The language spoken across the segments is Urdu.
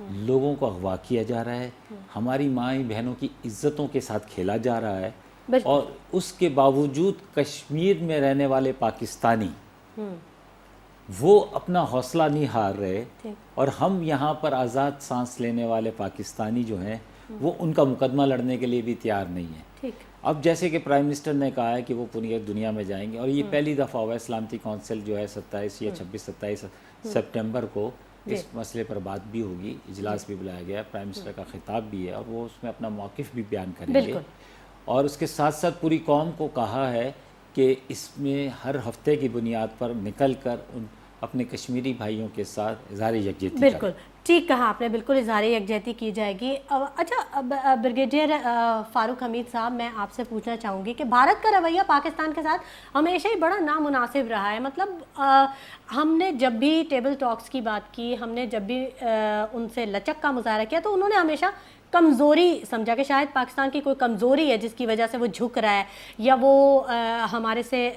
لوگوں کو اغوا کیا جا رہا ہے، ہماری مائیں بہنوں کی عزتوں کے ساتھ کھیلا جا رہا ہے، اور اس کے باوجود کشمیر میں رہنے والے پاکستانی وہ اپنا حوصلہ نہیں ہار رہے، اور ہم یہاں پر آزاد سانس لینے والے پاکستانی جو ہیں وہ ان کا مقدمہ لڑنے کے لیے بھی تیار نہیں ہیں۔ اب جیسے کہ پرائم منسٹر نے کہا ہے کہ وہ پوری دنیا میں جائیں گے، اور یہ پہلی دفعہ ہوا ہے، سلامتی کونسل جو ہے 27 یا 26-27 سپٹمبر کو اس مسئلے پر بات بھی ہوگی، اجلاس بھی بلایا گیا ہے، پرائم منسٹر کا خطاب بھی ہے، اور وہ اس میں اپنا موقف بھی بیان کریں گے، اور اس کے ساتھ ساتھ پوری قوم کو کہا ہے کہ اس میں ہر ہفتے کی بنیاد پر نکل کر ان اپنے کشمیری بھائیوں کے ساتھ اظہار یکجہتی کریں۔ بالکل ٹھیک کہا آپ نے، بالکل اظہار یکجہتی کی جائے گی۔ اچھا بریگیڈیئر فاروق حمید صاحب، میں آپ سے پوچھنا چاہوں گی کہ بھارت کا رویہ پاکستان کے ساتھ ہمیشہ ہی بڑا نامناسب رہا ہے، مطلب ہم نے جب بھی ٹیبل ٹاکس کی بات کی، ہم نے جب بھی ان سے لچک کا مظاہرہ کیا تو انہوں نے ہمیشہ کمزوری سمجھا کہ شاید پاکستان کی کوئی کمزوری ہے جس کی وجہ سے وہ جھک رہا ہے یا وہ ہمارے سے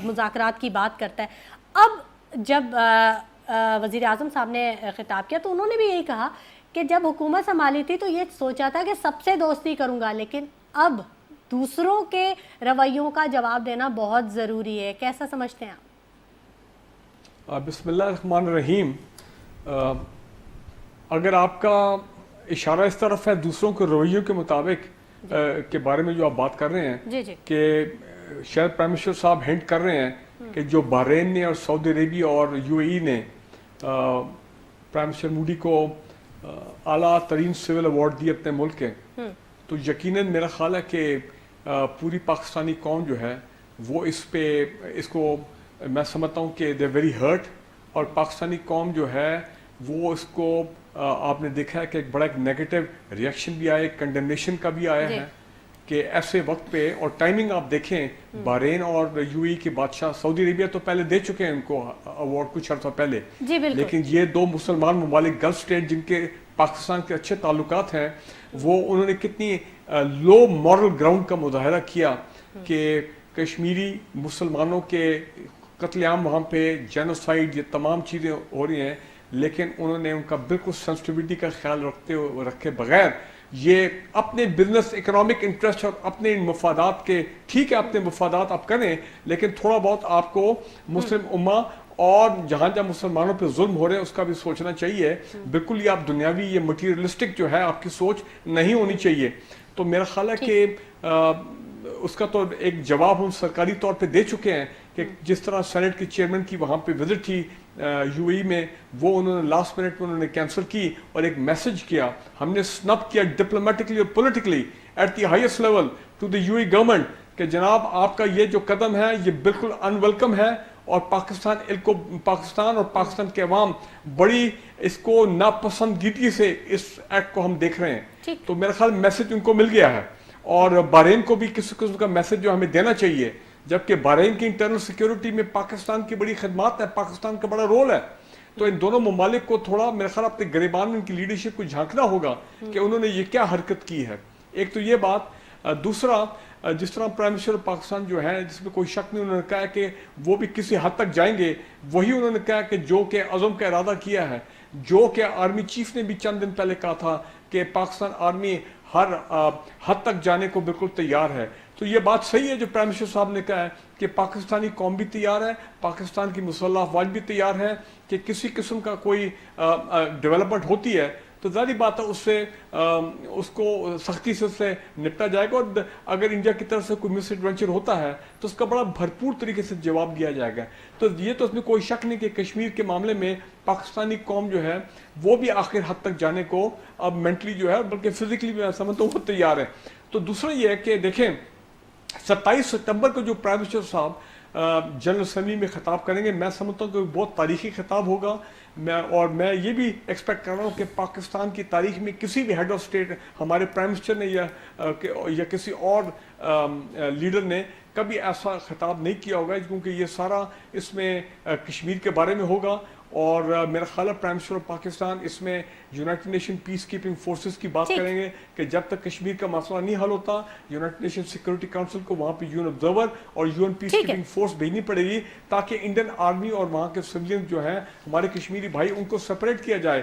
مذاکرات کی بات کرتا ہے۔ اب جب وزیر اعظم صاحب نے خطاب کیا تو انہوں نے بھی یہی کہا کہ جب حکومت سنبھالی تھی تو یہ سوچا تھا کہ سب سے دوستی کروں گا، لیکن اب دوسروں کے رویوں کا جواب دینا بہت ضروری ہے، کیسا سمجھتے ہیں آپ؟ بسم اللہ الرحمن الرحیم۔ اگر آپ کا اشارہ اس طرف ہے دوسروں کے رویوں کے مطابق کے بارے میں جو آپ بات کر رہے ہیں کہ شاید پرائم منسٹر صاحب ہنٹ کر رہے ہیں کہ جو بحرین نے اور سعودی عربیہ اور یو اے ای نے پرائم منسٹر مودی کو اعلیٰ ترین سول ایوارڈ دی اپنے ملک کے، تو یقیناً میرا خیال ہے کہ پوری پاکستانی قوم جو ہے وہ اس کو میں سمجھتا ہوں کہ دے ویری ہرٹ، اور پاکستانی قوم جو ہے وہ اس کو آپ نے دیکھا ہے کہ ایک بڑا نیگیٹو ریئیکشن بھی آیا، کنڈمنیشن کا بھی آیا ہے کہ ایسے وقت پہ، اور ٹائمنگ آپ دیکھیں بحرین اور یو اے کے بادشاہ، سعودی عربیہ تو پہلے دے چکے ہیں ان کو ایوارڈ کچھ عرصہ پہلے، لیکن یہ دو مسلمان ممالک گلف اسٹیٹ جن کے پاکستان کے اچھے تعلقات ہیں، وہ انہوں نے کتنی لو مورل گراؤنڈ کا مظاہرہ کیا کہ کشمیری مسلمانوں کے قتل عام وہاں پہ، جینوسائیڈ، یہ تمام چیزیں ہو رہی ہیں، لیکن انہوں نے ان کا بالکل سینسٹیوٹی کا خیال رکھے بغیر یہ اپنے بزنس، اکنامک انٹرسٹ اور اپنے مفادات کے، ٹھیک ہے اپنے مفادات آپ کریں، لیکن تھوڑا بہت آپ کو مسلم امہ اور جہاں جہاں مسلمانوں پہ ظلم ہو رہے ہیں اس کا بھی سوچنا چاہیے۔ بالکل یہ آپ دنیاوی، یہ مٹیریلسٹک جو ہے آپ کی سوچ نہیں ہونی چاہیے۔ تو میرا خیال ہے کہ اس کا تو ایک جواب ہم سرکاری طور پہ دے چکے ہیں کہ جس طرح سینٹ کے چیئرمین کی وہاں پہ وزٹ تھی یو اے ای میں، وہ انہوں نے لاسٹ منٹ میں انہوں نے کینسل کی اور ایک میسج کیا، ہم نے سنپ کیا ڈپلومیٹکلی اور politically at the highest level to the U A government کہ جناب آپ کا یہ جو قدم ہے یہ بالکل ان ویلکم ہے، اور پاکستان اور پاکستان کے عوام بڑی اس کو ناپسندیدگی سے اس ایکٹ کو ہم دیکھ رہے ہیں۔ تو میرا خیال میسج ان کو مل گیا ہے، اور بحرین کو بھی کسی قسم کا میسج جو ہمیں دینا چاہیے، جبکہ بحرین کی انٹرنل سیکیورٹی میں پاکستان کی بڑی خدمات ہے، پاکستان کا بڑا رول ہے۔ تو ان دونوں ممالک کو تھوڑا میرا خیال اپنے گریبان میں ان کی لیڈرشپ کو جھانکنا ہوگا کہ انہوں نے یہ کیا حرکت کی ہے۔ ایک تو یہ بات، دوسرا جس طرح پرائم منسٹر پاکستان جو ہے، جس میں کوئی شک نہیں، انہوں نے کہا کہ وہ بھی کسی حد تک جائیں گے، وہی انہوں نے کہا کہ جو کہ عزم کا ارادہ کیا ہے، جو کہ آرمی چیف نے بھی چند دن پہلے کہا تھا کہ پاکستان آرمی ہر حد تک جانے کو بالکل تیار ہے۔ تو یہ بات صحیح ہے جو پرائم منسٹر صاحب نے کہا ہے کہ پاکستانی قوم بھی تیار ہے، پاکستان کی مسلح افواج بھی تیار ہے کہ کسی قسم کا کوئی ڈیولپمنٹ ہوتی ہے تو ظاہری بات ہے اس کو سختی سے اس سے نپٹا جائے گا، اور اگر انڈیا کی طرف سے کوئی مس ایڈونچر ہوتا ہے تو اس کا بڑا بھرپور طریقے سے جواب دیا جائے گا۔ تو یہ تو اس میں کوئی شک نہیں کہ کشمیر کے معاملے میں پاکستانی قوم جو ہے وہ بھی آخر حد تک جانے کو اب مینٹلی جو ہے بلکہ فزیکلی بھی میں سمجھتا ہوں وہ تیار ہے۔ تو دوسرا یہ ہے کہ دیکھیں 27 ستمبر کو جو پرائم منسٹر صاحب جنرل اسمبلی میں خطاب کریں گے، میں سمجھتا ہوں کہ بہت تاریخی خطاب ہوگا، اور میں یہ بھی ایکسپیکٹ کر رہا ہوں کہ پاکستان کی تاریخ میں کسی بھی ہیڈ آف اسٹیٹ، ہمارے پرائم منسٹر نے یا کسی اور لیڈر نے کبھی ایسا خطاب نہیں کیا ہوگا، کیونکہ یہ سارا اس میں کشمیر کے بارے میں ہوگا، اور میرا خیال ہے پرائم منسٹر آف پاکستان اس میں یونائٹڈ نیشن پیس کیپنگ فورسز کی بات کریں گے کہ جب تک کشمیر کا مسئلہ نہیں حل ہوتا یونائٹڈ نیشن سیکورٹی کاؤنسل کو وہاں پہ یو این آبزرور اور U N peacekeeping force بھیجنی پڑے گی، تاکہ انڈین آرمی اور وہاں کے سویلین جو ہیں ہمارے کشمیری بھائی ان کو سپریٹ کیا جائے،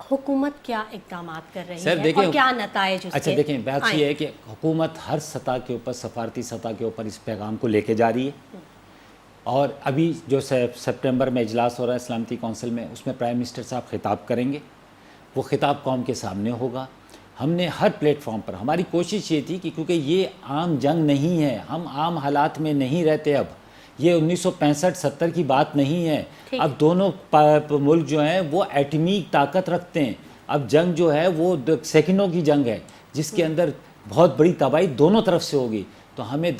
حکومت کیا اقدامات کر رہی سر ہے دیکھیں اور کیا نتائج اس کے؟ اچھا دیکھیں بات یہ ہے کہ حکومت ہر سطح کے اوپر سفارتی سطح کے اوپر اس پیغام کو لے کے جا رہی ہے، اور ابھی جو سپٹمبر میں اجلاس ہو رہا ہے سلامتی کونسل میں، اس میں پرائم منسٹر صاحب خطاب کریں گے، وہ خطاب قوم کے سامنے ہوگا۔ ہم نے ہر پلیٹ فارم پر، ہماری کوشش یہ تھی کہ کیونکہ یہ عام جنگ نہیں ہے، ہم عام حالات میں نہیں رہتے، اب یہ 1965-70 کی بات نہیں ہے، اب دونوں ملک جو ہیں وہ ایٹمی طاقت رکھتے ہیں، اب جنگ جو ہے وہ سیکنڈوں کی جنگ ہے جس کے اندر بہت بڑی تباہی دونوں طرف سے ہوگی، تو ہمیں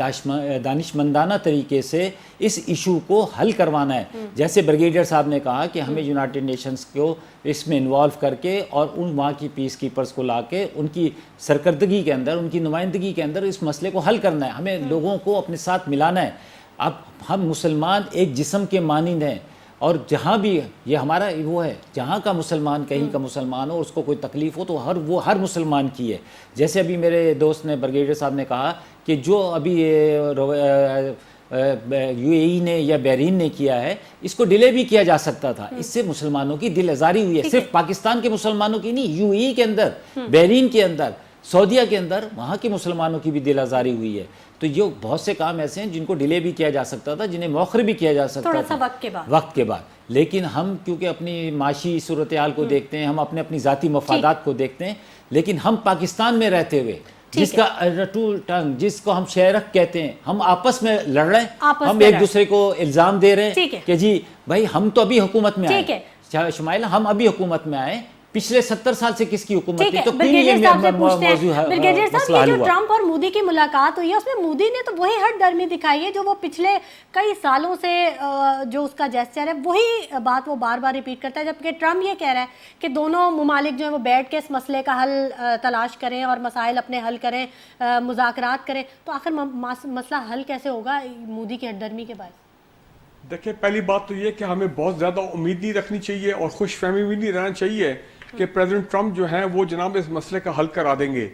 دانشمندانہ طریقے سے اس ایشو کو حل کروانا ہے۔ جیسے بریگیڈیئر صاحب نے کہا کہ ہمیں یونائٹڈ نیشنز کو اس میں انوالو کر کے اور وہاں کی پیس کیپرز کو لا کے ان کی سرکردگی کے اندر، ان کی نمائندگی کے اندر اس مسئلے کو حل کرنا ہے، ہمیں لوگوں کو اپنے ساتھ ملانا ہے۔ اب ہم مسلمان ایک جسم کے مانند ہیں، اور جہاں بھی یہ ہمارا وہ ہے، جہاں کا مسلمان کہیں کا مسلمان ہو، اس کو کوئی تکلیف ہو تو وہ ہر مسلمان کی ہے۔ جیسے ابھی میرے دوست نے بریگیڈیئر صاحب نے کہا کہ جو ابھی یو اے ای نے یا بحرین نے کیا ہے، اس کو ڈیلے بھی کیا جا سکتا تھا، اس سے مسلمانوں کی دل آزاری ہوئی ہے، صرف پاکستان کے مسلمانوں کی نہیں، یو اے ای کے اندر، بحرین کے اندر، سعودیہ کے اندر، وہاں کے مسلمانوں کی بھی دل آزاری ہوئی ہے۔ تو یہ بہت سے کام ایسے ہیں جن کو ڈیلے بھی کیا جا سکتا تھا، جنہیں مؤخر بھی کیا جا سکتا تھا تھوڑا سا وقت کے بعد، لیکن ہم کیونکہ اپنی معاشی صورتحال کو دیکھتے ہیں، ہم اپنی ذاتی مفادات کو دیکھتے ہیں، لیکن ہم پاکستان میں رہتے ہوئے جس کا ٹنگ، جس کو ہم شہرک کہتے ہیں، ہم آپس میں لڑ رہے ہیں، ہم ایک دوسرے کو الزام دے رہے ہیں کہ جی بھائی ہم تو ابھی حکومت میں آئے، شمائل ہم ابھی حکومت میں آئے، پچھلے 70 سال سے کس کی حکومت تھی؟ تو بریگیڈیئر صاحب سے پوچھتے ہیں، بریگیڈیئر صاحب یہ جو ٹرمپ اور مودی کی ملاقات ہوئی ہے، اس میں مودی نے تو وہی ہٹ درمی دکھائی ہے جو وہ پچھلے کئی سالوں سے جو اس کا جیسچر ہے وہی بات وہ بار بار ریپیٹ کرتا ہے، جبکہ ٹرمپ یہ کہہ رہا ہے کہ دونوں ممالک جو ہیں وہ بیٹھ کے اس مسئلے کا حل تلاش کریں اور مسائل اپنے حل کریں، مذاکرات کریں۔ تو آخر مسئلہ حل کیسے ہوگا مودی کی ہٹ درمی کے باعث؟ دیکھیں پہلی بات تو یہ کہ ہمیں بہت زیادہ امید نہیں رکھنی چاہیے اور خوش فہمی بھی نہیں رہنا چاہیے کہ پریزیڈنٹ ٹرمپ جو ہیں وہ جناب اس مسئلے کا حل کرا دیں گے۔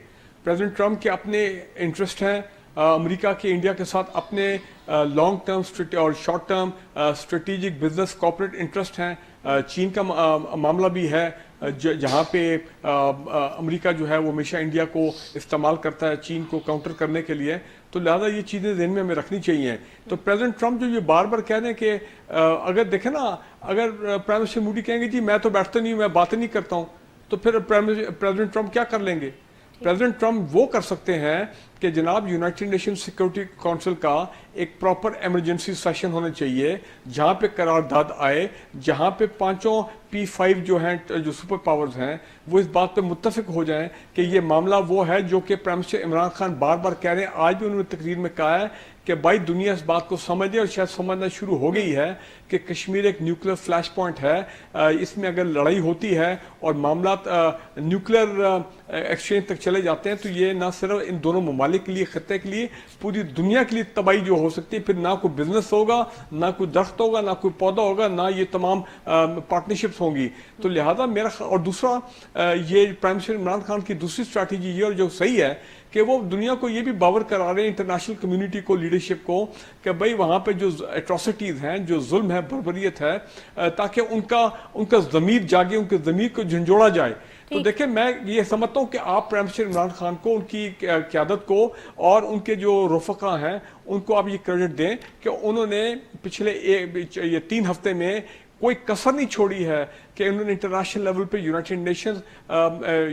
پریزیڈنٹ ٹرمپ کے اپنے انٹرسٹ ہیں، امریکہ کے انڈیا کے ساتھ اپنے لانگ ٹرم اور short term strategic business corporate interest ہیں، چین کا معاملہ بھی ہے جہاں پہ امریکہ جو ہے وہ ہمیشہ انڈیا کو استعمال کرتا ہے چین کو کاؤنٹر کرنے کے لیے، تو لہٰذا یہ چیزیں ذہن میں ہمیں رکھنی چاہیے۔ تو پریزیڈنٹ ٹرمپ جو یہ بار بار کہہ رہے ہیں کہ اگر دیکھیں نا، اگر پرائم منسٹر مودی کہیں گے جی میں تو بیٹھتا نہیں ہوں، میں باتیں نہیں کرتا ہوں، تو پھر پریزیڈنٹ ٹرمپ کیا کر لیں گے؟ پریزیڈنٹ ٹرمپ وہ کر سکتے ہیں کہ جناب یونائٹڈ نیشن سیکورٹی کونسل کا ایک پراپر ایمرجنسی سیشن ہونا چاہیے جہاں پہ قرارداد آئے، جہاں پہ پانچوں P5 جو ہیں جو سپر پاورز ہیں وہ اس بات پہ متفق ہو جائیں کہ یہ معاملہ وہ ہے جو کہ پرائم منسٹر عمران خان بار بار کہہ رہے ہیں، آج بھی انہوں نے تقریر میں کہا ہے کہ بھائی دنیا اس بات کو سمجھے اور شاید سمجھنا شروع ہو گئی ہے کہ کشمیر ایک نیوکلیر فلیش پوائنٹ ہے، اس میں اگر لڑائی ہوتی ہے اور معاملات نیوکلیر ایکسچینج تک چلے جاتے ہیں تو یہ نہ صرف ان دونوں ممالک کے لیے، خطے کے لیے، پوری دنیا کے لیے تباہی جو ہو سکتی ہے، پھر نہ کوئی بزنس ہوگا، نہ کوئی درخت ہوگا، نہ کوئی پودا ہوگا، نہ یہ تمام پارٹنرشپس ہوں گی۔ تو لہٰذا میرا اور دوسرا یہ پرائم منسٹر عمران خان کی دوسری اسٹریٹجی یہ اور جو صحیح ہے کہ وہ دنیا کو یہ بھی باور کرا رہے ہیں، انٹرنیشنل کمیونٹی کو، لیڈرشپ کو، کہ بھائی وہاں پہ جو ایٹراسٹیز ہیں، جو ظلم ہے، بربریت ہے، تاکہ ان کا ضمیر جاگے، ان کے ضمیر کو جھنجھوڑا جائے۔ تو دیکھیں میں یہ سمجھتا ہوں کہ آپ پرائم منسٹر عمران خان کو، ان کی قیادت کو اور ان کے جو رفقا ہیں ان کو آپ یہ کریڈٹ دیں کہ انہوں نے پچھلے یہ 3 ہفتے میں کوئی کسر نہیں چھوڑی ہے کہ انہوں نے انٹرنیشنل لیول پہ یونائٹڈ نیشنز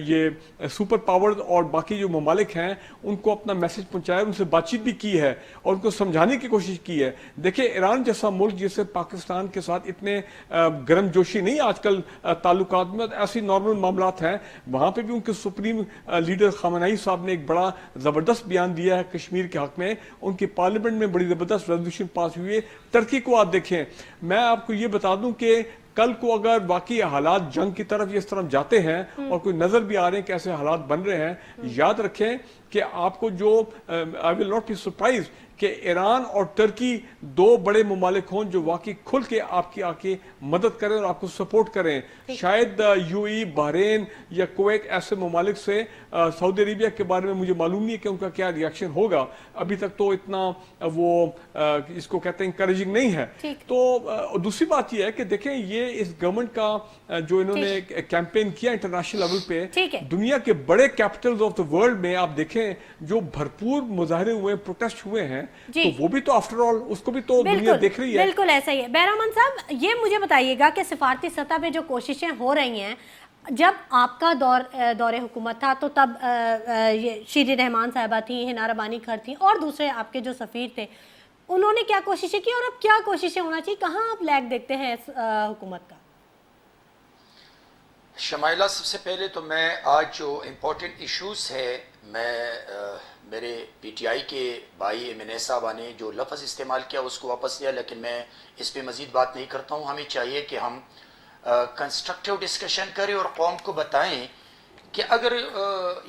یہ سپر پاورز اور باقی جو ممالک ہیں ان کو اپنا میسج پہنچایا، ان سے بات چیت بھی کی ہے اور ان کو سمجھانے کی کوشش کی ہے۔ دیکھیں ایران جیسا ملک جس سے پاکستان کے ساتھ اتنے گرم جوشی نہیں آج کل تعلقات میں، ایسی نارمل معاملات ہیں، وہاں پہ بھی ان کے سپریم لیڈر خامنہئی صاحب نے ایک بڑا زبردست بیان دیا ہے کشمیر کے حق میں، ان کی پارلیمنٹ میں بڑی زبردست ریزولوشن پاس ہوئی ہے۔ ترکی کو آپ دیکھیں، میں آپ کو یہ بتا دوں کہ کل کو اگر واقعی حالات جنگ کی طرف اس طرف جاتے ہیں اور کوئی نظر بھی آ رہے ہیں کہ ایسے حالات بن رہے ہیں، یاد رکھیں کہ آپ کو جو I will not be surprised کہ ایران اور ترکی دو بڑے ممالک ہوں جو واقعی کھل کے آپ کی آ کے مدد کریں اور آپ کو سپورٹ کریں. شاید یو ای، بحرین یا کویت ایسے ممالک سے سعودی عربیہ کے بارے میں مجھے معلوم نہیں ہے کہ ان کا کیا ریاکشن ہوگا. ابھی تک تو اتنا وہ اس کو کہتے ہیں انکریجنگ نہیں ہے. تو دوسری بات یہ ہے کہ دیکھیں یہ اس گورنمنٹ کا جو انہوں نے کیمپین کیا انٹرنیشنل لیول پہ دنیا کے بڑے کیپٹلز آف دا ورلڈ میں آپ دیکھیں جو بھرپور مظاہرے ہوئے پروٹیسٹ ہوئے ہیں تو وہ بھی تو آفٹر آل اس کو بھی تو دنیا دیکھ رہی ہے. بالکل ایسا ہی ہے. بہرامند صاحب یہ مجھے بتائیے گا کہ سفارتی سطح پہ جو کوششیں ہو رہی ہیں، جب آپ کا دور حکومت تھا تو تب شیری رحمان صاحبہ تھیں، حنا ربانی کھر تھیں اور دوسرے آپ کے جو سفیر تھے، انہوں نے کیا کوششیں کی اور اب کیا کوششیں ہونا چاہیے؟ کہاں آپ لیگ دیکھتے ہیں اس حکومت کا؟ شمائلہ، سب سے پہلے تو میں آج جو امپورٹنٹ ایشوز ہے، میں میرے پی ٹی آئی کے بھائی ایمن صاحبہ نے جو لفظ استعمال کیا اس کو واپس لیا، لیکن میں اس پہ مزید بات نہیں کرتا ہوں. ہمیں چاہیے کہ ہم کنسٹرکٹیو ڈسکشن کریں اور قوم کو بتائیں کہ اگر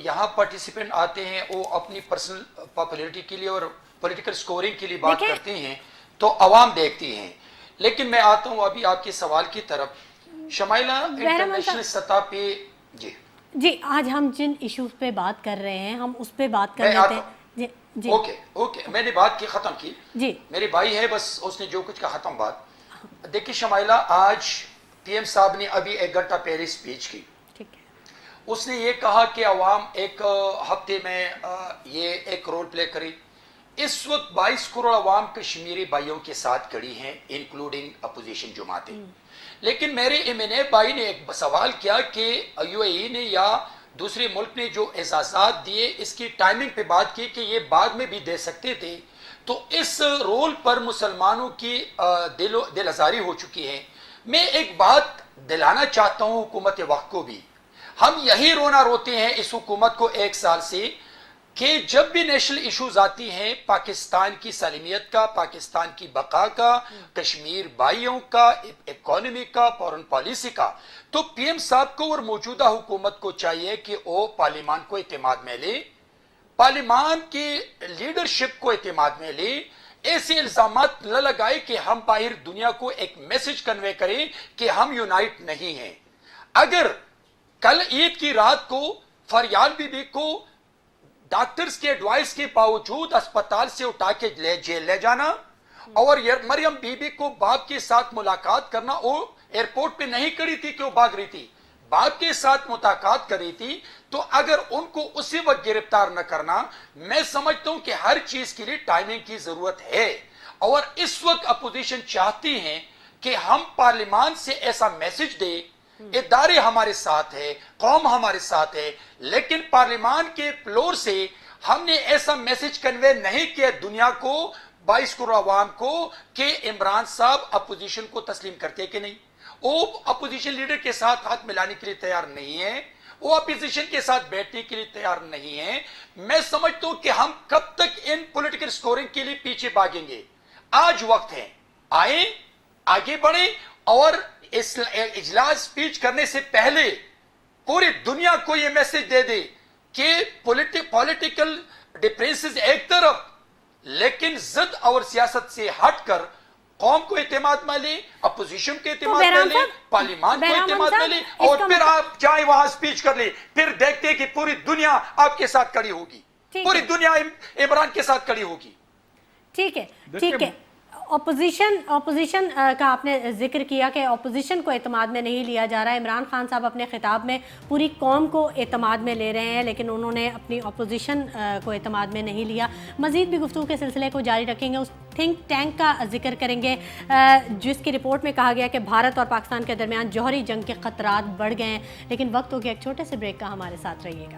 یہاں پارٹیسپینٹ آتے ہیں وہ اپنی پرسنل پاپولیرٹی کے لیے اور پولیٹیکل سکورنگ کے لیے بات کرتے ہیں تو عوام دیکھتی ہیں. لیکن میں آتا ہوں ابھی آپ کے سوال کی طرف. شمائلہ، انٹرنیشنل سطح پہ جی آج ہم جن ایشوز پہ بات کر رہے ہیں ہم اس پہ بات کر لیتے ہیں. جی اوکے میں نے بات کی ختم کی. جی میرے بھائی ہے، بس اس نے جو کچھ کا ختم بات. دیکھیں شمائلہ، آج پی ایم صاحب نے ابھی 1 گھنٹہ پہلے اسپیچ کی. اس نے یہ کہا کہ عوام ایک ہفتے میں یہ ایک رول پلے کرے. اس وقت 22 کروڑ عوام کشمیری بھائیوں کے ساتھ کھڑی ہیں انکلوڈنگ اپوزیشن جماعتیں. لیکن میرے ایم بھائی نے ایک سوال کیا کہ یو اے ای نے یا دوسرے ملک نے جو اعزازات دیے اس کی ٹائمنگ پہ بات کی کہ یہ بعد میں بھی دے سکتے تھے. تو اس رول پر مسلمانوں کی دل آزاری ہو چکی ہے. میں ایک بات دلانا چاہتا ہوں حکومت وقت کو بھی. ہم یہی رونا روتے ہیں اس حکومت کو 1 سال سے کہ جب بھی نیشنل ایشوز آتی ہیں، پاکستان کی سالمیت کا، پاکستان کی بقا کا، کشمیر بھائیوں کا، اکانومی کا، فورن پالیسی کا، تو پی ایم صاحب کو اور موجودہ حکومت کو چاہیے کہ وہ پارلیمان کو اعتماد میں لے، پارلیمان کی لیڈرشپ کو اعتماد میں لے. ایسے الزامات نہ لگائے کہ ہم باہر دنیا کو ایک میسج کنوے کریں کہ ہم یونائٹ نہیں ہیں. اگر کل عید کی رات کو فریال بی بی کو ڈاکٹرز کے ایڈوائس کے باوجود اسپتال سے اٹھا کے جیل لے جانا اور مریم بی بی کو باپ کے ساتھ ملاقات کرنا، وہ ایئرپورٹ پہ نہیں کری تھی کہ وہ بھاگ رہی تھی، باپ کے ساتھ ملاقات کر رہی تھی. تو اگر ان کو اسی وقت گرفتار نہ کرنا، میں سمجھتا ہوں کہ ہر چیز کے لیے ٹائمنگ کی ضرورت ہے. اور اس وقت اپوزیشن چاہتی ہیں کہ ہم پارلیمان سے ایسا میسج دیں، ادارے ہمارے ساتھ ہے، قوم ہمارے ساتھ ہے، لیکن پارلیمان کے فلور سے ہم نے ایسا میسج کنوے نہیں کیا دنیا کو، 22 کروڑ عوام کو، کہ عمران صاحب اپوزیشن کو تسلیم کرتے کہ نہیں. وہ اپوزیشن لیڈر کے ساتھ ہاتھ ملانے کے لیے تیار نہیں ہے، وہ اپوزیشن کے ساتھ بیٹھنے کے لیے تیار نہیں ہے. میں سمجھتا ہوں کہ ہم کب تک ان پولیٹیکل سکورنگ کے لیے پیچھے بھاگیں گے؟ آج وقت ہے، آئیں آگے بڑھیں اور اس اجلاس سپیچ کرنے سے پہلے پوری دنیا کو یہ میسج دے دے کہ پولیٹیکل ڈفرینسز ایک طرف، لیکن ضد اور سیاست سے ہٹ کر قوم کو اعتماد میں لے، اپوزیشن کے اعتماد میں لے، پارلیمان کو اعتماد میں لے، اور پھر آپ جائیں وہاں سپیچ کر لیں. پھر دیکھتے کہ پوری دنیا آپ کے ساتھ کھڑی ہوگی، پوری دنیا عمران کے ساتھ کھڑی ہوگی. ٹھیک ہے. اپوزیشن کا آپ نے ذکر کیا کہ اپوزیشن کو اعتماد میں نہیں لیا جا رہا ہے. عمران خان صاحب اپنے خطاب میں پوری قوم کو اعتماد میں لے رہے ہیں، لیکن انہوں نے اپنی اپوزیشن کو اعتماد میں نہیں لیا. مزید بھی گفتگو کے سلسلے کو جاری رکھیں گے. اس تھنک ٹینک کا ذکر کریں گے جس کی رپورٹ میں کہا گیا کہ بھارت اور پاکستان کے درمیان جوہری جنگ کے خطرات بڑھ گئے ہیں. لیکن وقت ہو گیا ایک چھوٹے سے بریک کا، ہمارے ساتھ رہیے گا.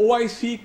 OIC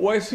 OIC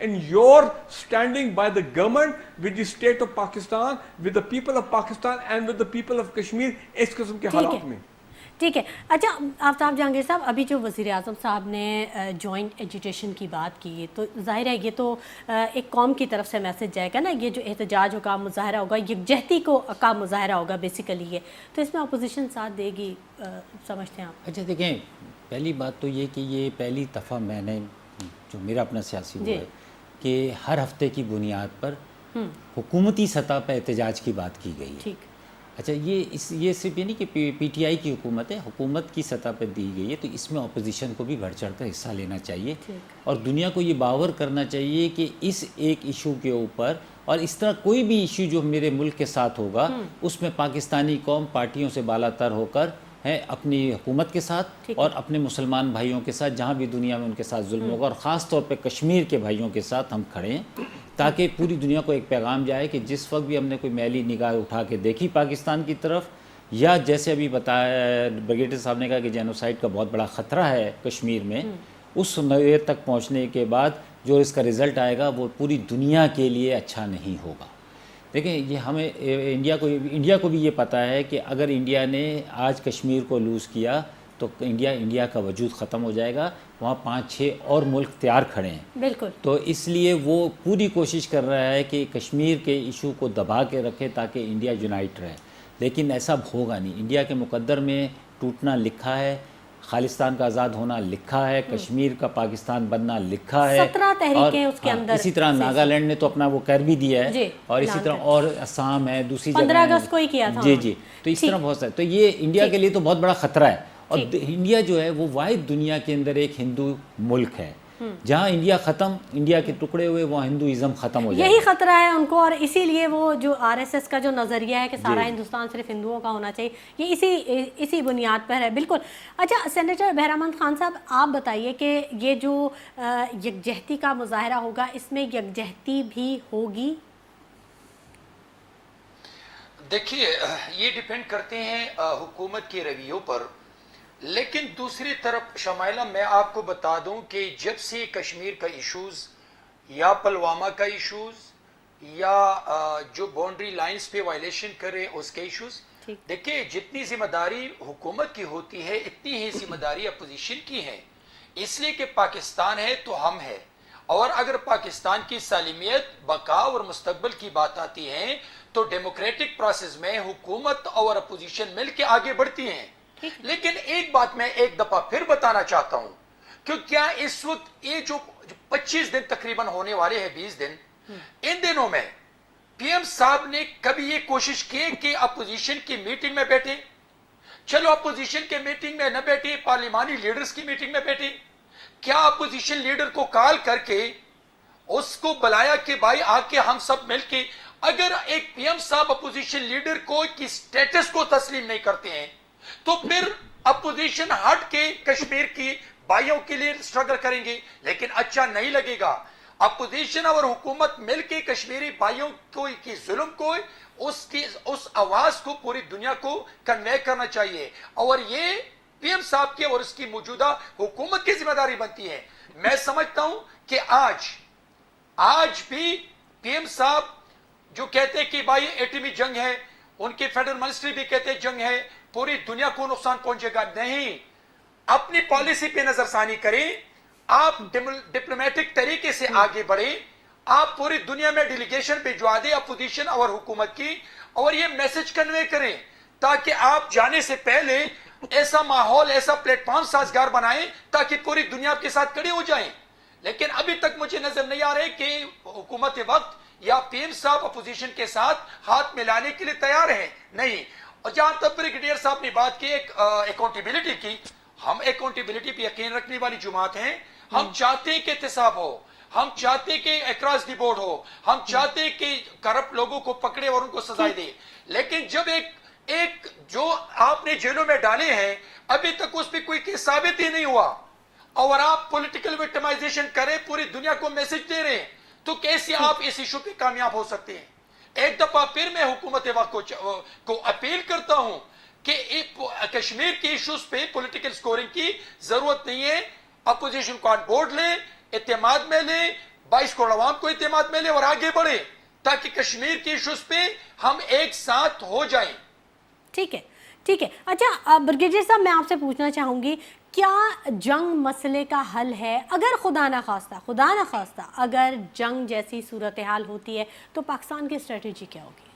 in your standing by the government, with the state of Pakistan, with the people of Pakistan and with the people of Kashmir اس قسم کے حالات میں. ٹھیک ہے. اچھا آفتاب جہانگیر صاحب, ابھی جو وزیر اعظم صاحب نے جوائنٹ ایجوٹیشن کی بات کی, تو ظاہر ہے یہ تو ایک قوم کی طرف سے میسج جائے گا نا, یہ جو احتجاج ہوگا, مظاہرہ ہوگا, یکجہتی کا مظاہرہ ہوگا بیسیکلی یہ, تو اس میں اپوزیشن ساتھ دے گی, سمجھتے ہیں آپ؟ اچھا دیکھیں, پہلی بات تو یہ کہ یہ پہلی دفعہ میں نے جو میرا اپنا سیاسی ہوا ہے کہ ہر ہفتے کی بنیاد پر حکومتی سطح پہ احتجاج کی بات کی گئی ہے. ٹھیک. اچھا یہ صرف یہ نہیں کہ پی ٹی آئی کی حکومت ہے, حکومت کی سطح پہ دی گئی ہے, تو اس میں اپوزیشن کو بھی بڑھ چڑھ کر حصہ لینا چاہیے, اور دنیا کو یہ باور کرنا چاہیے کہ اس ایک ایشو کے اوپر, اور اس طرح کوئی بھی ایشو جو میرے ملک کے ساتھ ہوگا اس میں پاکستانی قوم پارٹیوں سے بالا تر ہو کر ہے اپنی حکومت کے ساتھ اور اپنے مسلمان بھائیوں کے ساتھ جہاں بھی دنیا میں ان کے ساتھ ظلم ہوگا, اور خاص طور پہ کشمیر کے بھائیوں کے ساتھ ہم کھڑے ہیں, تاکہ پوری دنیا کو ایک پیغام جائے کہ جس وقت بھی ہم نے کوئی میلی نگاہ اٹھا کے دیکھی پاکستان کی طرف, یا جیسے ابھی بتایا بریگیڈیئر صاحب نے کہا کہ جینوسائیڈ کا بہت بڑا خطرہ ہے کشمیر میں, اس نوعیت تک پہنچنے کے بعد جو اس کا رزلٹ آئے گا وہ پوری دنیا کے لیے اچھا نہیں ہوگا. دیکھیں یہ ہمیں انڈیا کو بھی یہ پتہ ہے کہ اگر انڈیا نے آج کشمیر کو لوز کیا تو انڈیا کا وجود ختم ہو جائے گا, وہاں 5-6 اور ملک تیار کھڑے ہیں. بالکل. تو اس لیے وہ پوری کوشش کر رہا ہے کہ کشمیر کے ایشو کو دبا کے رکھے تاکہ انڈیا یونائٹ رہے, لیکن ایسا ہوگا نہیں. انڈیا کے مقدر میں ٹوٹنا لکھا ہے, خالصتان کا آزاد ہونا لکھا ہے, کشمیر کا پاکستان بننا لکھا ہے, 17 تحریکیں اس کے اندر. اسی طرح ناگالینڈ نے تو اپنا وہ کر بھی دیا ہے, اور اسی طرح اور آسام ہے, دوسری جگہ 15 اگست کو ہی کیا تھا. جی تو اس طرح بہت سارے, تو یہ انڈیا کے لیے تو بہت بڑا خطرہ ہے. اور انڈیا جو ہے وہ واحد دنیا کے اندر ایک ہندو ملک ہے, جہاں انڈیا ختم, انڈیا کے ٹکڑے ہوئے, وہاں ہندوازم ختم ہو جائے. یہی خطرہ ہے ان کو, اور اسی لیے وہ جو RSS کا جو نظریہ ہے کہ سارا ہندوستان صرف ہندوؤں کا ہونا چاہیے, یہ اسی بنیاد پر ہے. بالکل. اچھا سینیٹر بہرامند خان صاحب, آپ بتائیے کہ یہ جو یکجہتی کا مظاہرہ ہوگا, اس میں یکجہتی بھی ہوگی؟ دیکھیے یہ ڈیپینڈ کرتے ہیں حکومت کے رویوں پر, لیکن دوسری طرف شمائلہ میں آپ کو بتا دوں کہ جب سے کشمیر کا ایشوز یا پلوامہ کا ایشوز یا جو باؤنڈری لائنز پہ وائلیشن کرے اس کے ایشوز, دیکھیں جتنی ذمہ داری حکومت کی ہوتی ہے اتنی ہی ذمہ داری اپوزیشن کی ہے, اس لیے کہ پاکستان ہے تو ہم ہے, اور اگر پاکستان کی سالمیت, بقا اور مستقبل کی بات آتی ہے تو ڈیموکریٹک پروسیس میں حکومت اور اپوزیشن مل کے آگے بڑھتی ہیں. لیکن ایک بات میں ایک دفعہ پھر بتانا چاہتا ہوں کہ کیا اس وقت یہ جو 25 دن تقریباً ہونے والے ہیں, 20 دن, ان دنوں میں پی ایم صاحب نے کبھی یہ کوشش کی کہ اپوزیشن کی میٹنگ میں بیٹھے؟ چلو اپوزیشن کے میٹنگ میں نہ بیٹھے, پارلیمانی لیڈرز کی میٹنگ میں بیٹھے. کیا اپوزیشن لیڈر کو کال کر کے اس کو بلایا کہ بھائی آ کے ہم سب مل کے, اگر ایک پی ایم صاحب اپوزیشن لیڈر کو کی سٹیٹس کو تسلیم نہیں کرتے ہیں تو پھر اپوزیشن ہٹ کے کشمیر کی بھائیوں کے لیے سٹرگل کریں گے, لیکن اچھا نہیں لگے گا. اپوزیشن اور حکومت مل کے کشمیری بھائیوں کو کی ظلم کو, اس آواز کو پوری دنیا کو کنوے کرنا چاہیے, اور یہ پی ایم صاحب کی اور اس کی موجودہ حکومت کی ذمہ داری بنتی ہے. میں سمجھتا ہوں کہ آج بھی پی ایم صاحب جو کہتے کہ بھائی ایٹمی جنگ ہے, ان کے فیڈرل منسٹری بھی کہتے جنگ ہے, پوری دنیا کو نقصان پہنچے گا, نہیں. اپنی پالیسی پہ نظر ثانی کریں, آپ ڈپلومیٹک طریقے سے آگے بڑھیں, آپ پوری دنیا میں ڈیلیگیشن بھجوا دیں اپوزیشن اور حکومت کی, اور یہ میسج کنوے کریں تاکہ آپ جانے سے پہلے ایسا ماحول, ایسا پلیٹ فارم سازگار بنائیں تاکہ پوری دنیا کے ساتھ کھڑے ہو جائیں. لیکن ابھی تک مجھے نظر نہیں آ رہے کہ حکومت وقت یا پی ایم صاحب اپوزیشن کے ساتھ ہاتھ ملانے کے لیے تیار ہیں, نہیں. اور جہاں تک بریگیڈیئر صاحب نے بات کی اکاؤنٹیبلٹی کی, ہم اکاؤنٹیبلٹی پہ یقین رکھنے والی جماعت ہیں. ہم چاہتے ہیں کہ احتساب ہو, ہم چاہتے ہیں کہ اکراس دی بورڈ ہو, ہم چاہتے ہیں کہ کرپٹ لوگوں کو پکڑے اور ان کو سزائیں دے. لیکن جب ایک جو آپ نے جیلوں میں ڈالے ہیں ابھی تک اس پہ کوئی کیس ثابت ہی نہیں ہوا, اور آپ پولیٹیکل وکٹمائزیشن کریں, پوری دنیا کو میسج دے رہے ہیں, تو کیسے آپ اس ایشو پہ کامیاب ہو سکتے ہیں؟ ایک دفعہ پھر میں حکومت وقت کو اپیل کرتا ہوں کہ کشمیر کے ایشوز پہ پولیٹیکل سکورنگ کی ضرورت نہیں ہے. اپوزیشن کو آن بورڈ لیں, اعتماد میں لیں, 22 کروڑ عوام کو اعتماد میں لیں اور آگے بڑھیں تاکہ کشمیر کے ایشوز پہ ہم ایک ساتھ ہو جائیں. ٹھیک ہے, ٹھیک ہے. اچھا بریگیڈیئر صاحب, میں آپ سے پوچھنا چاہوں گی, کیا جنگ مسئلے کا حل ہے؟ اگر خدا نہ خواستہ اگر جنگ جیسی صورتحال ہوتی ہے تو پاکستان کی اسٹریٹجی کیا ہوگی؟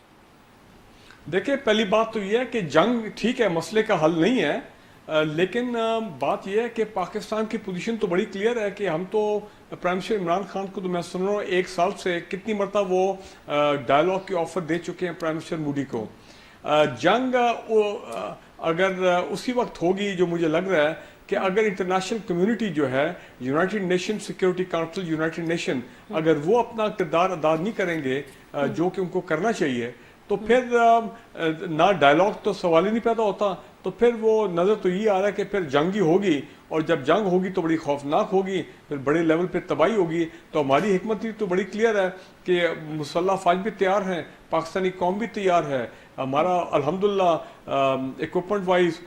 دیکھیں, پہلی بات تو یہ ہے کہ جنگ ٹھیک ہے مسئلے کا حل نہیں ہے, لیکن بات یہ ہے کہ پاکستان کی پوزیشن تو بڑی کلیئر ہے کہ ہم تو پرائم منسٹر عمران خان کو تو میں سن رہا ہوں 1 سال سے کتنی مرتبہ وہ ڈائلاگ کی آفر دے چکے ہیں پرائم منسٹر مودی کو. جنگ اگر اسی وقت ہوگی, جو مجھے لگ رہا ہے کہ اگر انٹرنیشنل کمیونٹی جو ہے, United nation security council, United nation, اگر وہ اپنا کردار ادا نہیں کریں گے جو کہ ان کو کرنا چاہیے, تو پھر نہ ڈائلاگ تو سوال ہی نہیں پیدا ہوتا. تو پھر وہ نظر تو یہ آ رہا ہے کہ پھر جنگ ہی ہوگی, اور جب جنگ ہوگی تو بڑی خوفناک ہوگی, پھر بڑے لیول پہ تباہی ہوگی. تو ہماری حکمت تو بڑی کلیئر ہے کہ مسلح افواج بھی تیار ہیں, پاکستانی قوم بھی تیار ہے, ہمارا الحمدللہ اکوپمنٹ وائز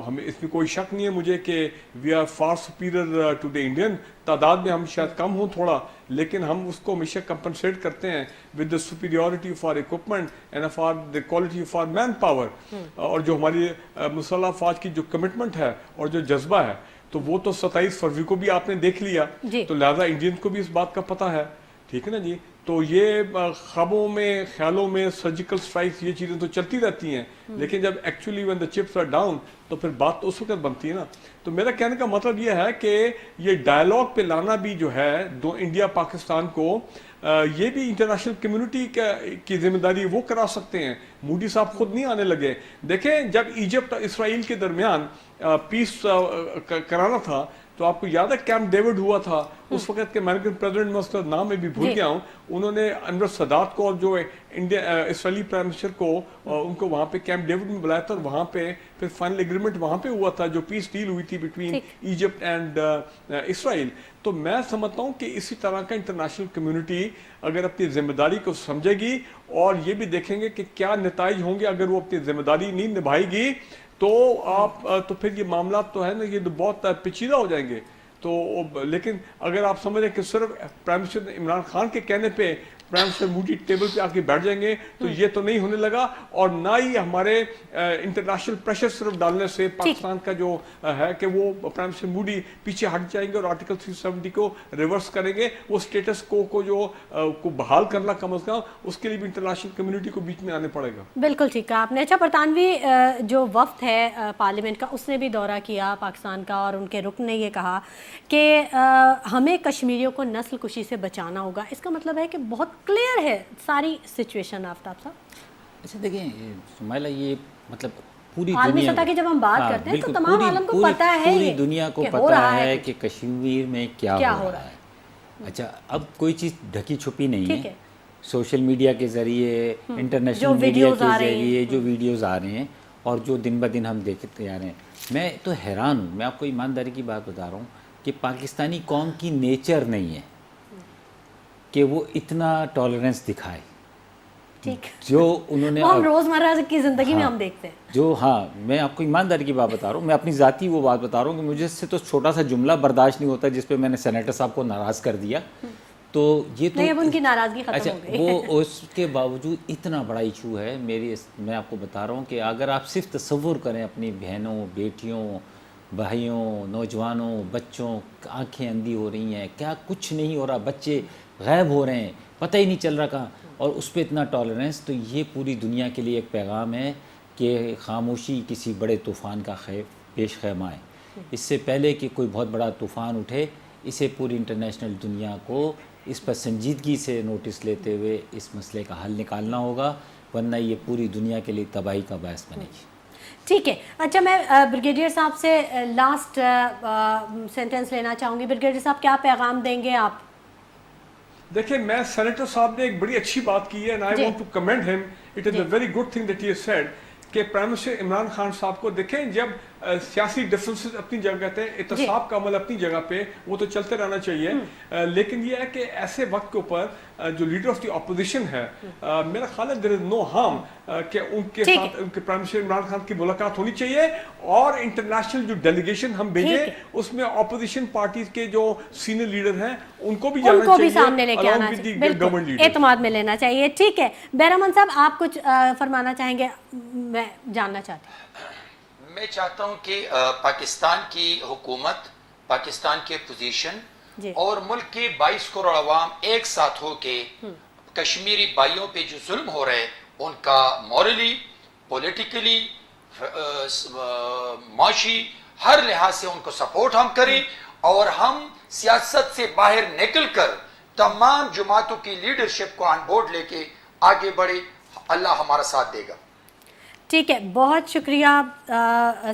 ہمیں اس میں کوئی شک نہیں ہے مجھے کہ we are far superior to the Indian. تعداد میں ہم شاید کم ہوں تھوڑا, لیکن ہم اس کو ہمیشہ کمپنسیٹ کرتے ہیں with the superiority of our equipment and for the quality of our مین پاور. اور جو ہماری مسلح افواج کی جو کمٹمنٹ ہے اور جو جذبہ ہے, تو وہ تو 27 فروری کو بھی آپ نے دیکھ لیا, تو لہذا انڈین کو بھی اس بات کا پتہ ہے. ٹھیک ہے نا جی. تو یہ خوابوں میں, خیالوں میں سرجیکل سٹرائکس, یہ چیزیں تو چلتی رہتی ہیں, لیکن جب actually when the chips are down تو پھر بات تو اس وقت بنتی ہے نا. تو میرا کہنے کا مطلب یہ ہے کہ یہ ڈائلاگ پہ لانا بھی جو ہے دو انڈیا پاکستان کو, یہ بھی انٹرنیشنل کمیونٹی کی ذمہ داری وہ کرا سکتے ہیں. مودی صاحب خود نہیں آنے لگے. دیکھیں, جب ایجپٹ اور اسرائیل کے درمیان پیس کرانا تھا, تو آپ کو یاد ہے کیمپ ڈیوڈ ہوا تھا, اس وقت کے امریکن پریزیڈنٹ, میں اس کا نام میں بھی بھول گیا ہوں, انہوں نے انور سادات کو اور جو اسرائیلی پرائم منسٹر کو, ان کو وہاں پہ کیمپ ڈیوڈ میں بلایا تھا, اور وہاں پہ پھر فائنل ایگریمنٹ وہاں پہ ہوا تھا جو پیس ڈیل ہوئی تھی بٹوین ایجپٹ اینڈ اسرائیل. تو میں سمجھتا ہوں کہ اسی طرح کا انٹرنیشنل کمیونٹی اگر اپنی ذمہ داری کو سمجھے گی, اور یہ بھی دیکھیں گے کہ کیا نتائج ہوں گے اگر وہ اپنی ذمہ داری نہیں نبھائے گی, تو پھر یہ معاملات تو ہے نا, یہ تو بہت پیچیدہ ہو جائیں گے. تو لیکن اگر آپ سمجھ رہے ہیں کہ صرف پرائم منسٹر عمران خان کے کہنے پہ پرائم منسٹر مودی ٹیبل پہ آ کے بیٹھ جائیں گے, تو یہ تو نہیں ہونے لگا. اور نہ ہی ہمارے انٹرنیشنل پریشر صرف ڈالنے سے پاکستان کا جو ہے کہ وہ پرائم منسٹر مودی پیچھے ہٹ جائیں گے اور آرٹیکل 370 کو ریورس کریں گے. وہ اسٹیٹس کو جو کو بحال کرنا کم از کم, اس کے لیے بھی انٹرنیشنل کمیونٹی کو بیچ میں آنے پڑے گا. بالکل ٹھیک کہا آپ نے. اچھا, برطانوی جو وفد ہے پارلیمنٹ کا, اس نے بھی دورہ کیا پاکستان کا, اور ان کے رکن نے یہ کہا کہ ہمیں کشمیریوں کو نسل کشی سے بچانا ہوگا. اس کا مطلب ہے کہ بہت کلیئر ہے ساری سچویشن. آفتاب صاحب, اچھا دیکھیں سمیلہ, یہ مطلب پوری عالمی دنیا سطح کی جب ہم بات کرتے ہیں تو تمام عالم کو پتہ ہے, پوری دنیا کو پتہ ہے کہ کشمیر میں کیا ہو رہا ہے. اچھا, اب کوئی چیز ڈھکی چھپی نہیں ہے. سوشل میڈیا کے ذریعے, انٹرنیشنل میڈیا کے ذریعے جو ویڈیوز آ رہے ہیں اور جو دن بہ دن ہم دیکھتے آ رہے ہیں, میں تو حیران ہوں. میں آپ کو ایمانداری کی بات بتا رہا ہوں کہ پاکستانی قوم کی نیچر نہیں ہے کہ وہ اتنا ٹالرنس دکھائے جو انہوں نے روزمرہ کی زندگی میں ہم دیکھتے ہیں. جو میں آپ کو ایمانداری کی بات بتا رہا ہوں, میں اپنی ذاتی وہ بات بتا رہا ہوں کہ مجھے سے تو چھوٹا سا جملہ برداشت نہیں ہوتا جس پہ میں نے سینیٹر صاحب کو ناراض کر دیا. تو یہ تو اب ان کی ناراضگی ختم ہو گئی. وہ اس کے باوجود اتنا بڑا ایشو ہے. میں آپ کو بتا رہا ہوں کہ اگر آپ صرف تصور کریں اپنی بہنوں, بیٹیوں, بھائیوں, نوجوانوں, بچوں, آنکھیں اندھی ہو رہی ہیں, کیا کچھ نہیں ہو رہا, بچے غائب ہو رہے ہیں, پتہ ہی نہیں چل رہا کہاں, اور اس پہ اتنا ٹالرنس. تو یہ پوری دنیا کے لیے ایک پیغام ہے کہ خاموشی کسی بڑے طوفان کا پیش خیمہ ہے. اس سے پہلے کہ کوئی بہت بڑا طوفان اٹھے, اسے پوری انٹرنیشنل دنیا کو اس پر سنجیدگی سے نوٹس لیتے ہوئے اس مسئلے کا حل نکالنا ہوگا, ورنہ یہ پوری دنیا کے لیے تباہی کا باعث بنے گی. ٹھیک ہے. اچھا, میں بریگیڈیئر صاحب سے لاسٹ سینٹنس لینا چاہوں گی. بریگیڈیئر صاحب, کیا پیغام دیں گے آپ؟ دیکھیں, میں سینیٹر صاحب نے ایک بڑی اچھی بات کی ہے, and I want to commend him. It is a very good thing that he has said کہ پرائم منسٹر عمران خان صاحب کو دیکھیں, جب سیاسی ڈفرینسز اپنی جگہ تھے, احتساب کا عمل اپنی جگہ پہ, وہ تو چلتے رہنا چاہیے, لیکن یہ ہے کہ ایسے وقت کے اوپر جو لیڈر آف دی اپوزیشن ہے میرا خیال ہے دیر از نو ہارم کہ ان کے ساتھ ان کے پرائم منسٹر عمران خان کی ملاقات ہونی چاہیے اور انٹرنیشنل جو ڈیلیگیشن ہم بھیجیں اس میں اپوزیشن پارٹیز کے جو سینئر لیڈر ہیں ان کو بھی جانا چاہیے، سامنے لے کے آنا چاہیے، بالکل اعتماد میں لینا چاہیے. ٹھیک ہے بہرامند صاحب آپ کچھ فرمانا چاہیں گے؟ میں جاننا چاہتی ہوں. میں چاہتا ہوں کہ پاکستان کی حکومت، پاکستان کے اپوزیشن اور ملک کے 22 کروڑ عوام ایک ساتھ ہو کے کشمیری بھائیوں پہ جو ظلم ہو رہے ان کا مورلی، پولیٹیکلی، معاشی ہر لحاظ سے ان کو سپورٹ ہم کریں اور ہم سیاست سے باہر نکل کر تمام جماعتوں کی لیڈرشپ کو آن بورڈ لے کے آگے بڑھے. اللہ ہمارا ساتھ دے گا. ٹھیک ہے، بہت شکریہ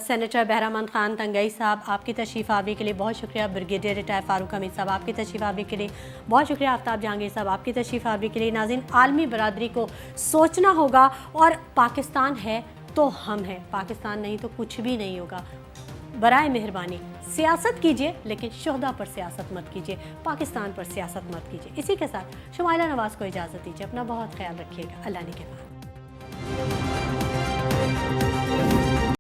سینیٹر بہرامند خان تنگئی صاحب آپ کی تشریف آوری کے لیے، بہت شکریہ بریگیڈیئر ریٹائر فاروق حمید صاحب آپ کی تشریف آوری کے لیے، بہت شکریہ آفتاب جہانگیر صاحب آپ کی تشریف آوری کے لیے. ناظرین، عالمی برادری کو سوچنا ہوگا اور پاکستان ہے تو ہم ہیں، پاکستان نہیں تو کچھ بھی نہیں ہوگا. برائے مہربانی سیاست کیجئے لیکن شہداء پر سیاست مت کیجئے، پاکستان پر سیاست مت کیجئے. اسی کے ساتھ شمائلہ نواز کو اجازت دیجئے. اپنا بہت خیال رکھیے گا. اللہ نے کے بعد.